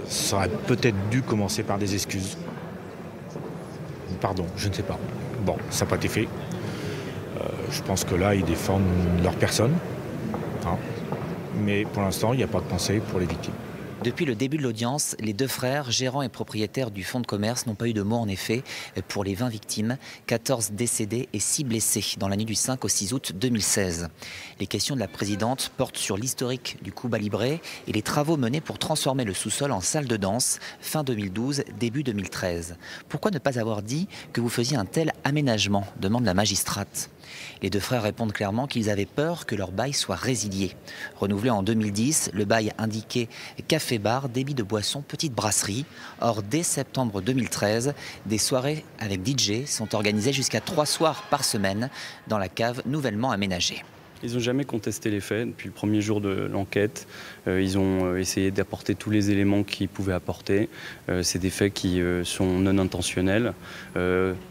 Ça aurait peut-être dû commencer par des excuses. Pardon, je ne sais pas. Bon, ça n'a pas été fait. Je pense que là, ils défendent leur personne, hein. Mais pour l'instant, il n'y a pas de pensée pour les victimes. Depuis le début de l'audience, les deux frères, gérants et propriétaires du fonds de commerce, n'ont pas eu de mots en effet pour les 20 victimes, 14 décédés et 6 blessés dans la nuit du 5 au 6 août 2016. Les questions de la présidente portent sur l'historique du Cuba Libre et les travaux menés pour transformer le sous-sol en salle de danse fin 2012, début 2013. Pourquoi ne pas avoir dit que vous faisiez un tel aménagement, demande la magistrate. Les deux frères répondent clairement qu'ils avaient peur que leur bail soit résilié. Renouvelé en 2010, le bail indiquait café-bar, débit de boissons, petite brasserie. Or, dès septembre 2013, des soirées avec DJ sont organisées jusqu'à 3 soirs par semaine dans la cave nouvellement aménagée. Ils n'ont jamais contesté les faits depuis le premier jour de l'enquête. Ils ont essayé d'apporter tous les éléments qu'ils pouvaient apporter. C'est des faits qui sont non intentionnels,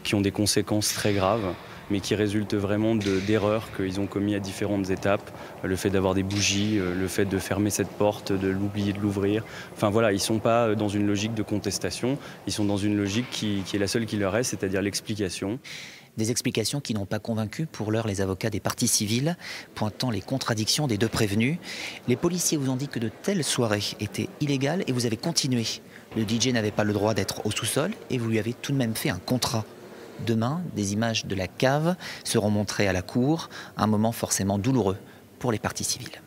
qui ont des conséquences très graves, mais qui résultent vraiment d'erreurs qu'ils ont commises à différentes étapes. Le fait d'avoir des bougies, le fait de fermer cette porte, de l'oublier de l'ouvrir. Enfin voilà, ils ne sont pas dans une logique de contestation, ils sont dans une logique qui est la seule qui leur reste, c'est-à-dire l'explication. Des explications qui n'ont pas convaincu pour l'heure les avocats des parties civiles, pointant les contradictions des deux prévenus. Les policiers vous ont dit que de telles soirées étaient illégales et vous avez continué. Le DJ n'avait pas le droit d'être au sous-sol et vous lui avez tout de même fait un contrat. Demain, des images de la cave seront montrées à la cour, un moment forcément douloureux pour les parties civiles.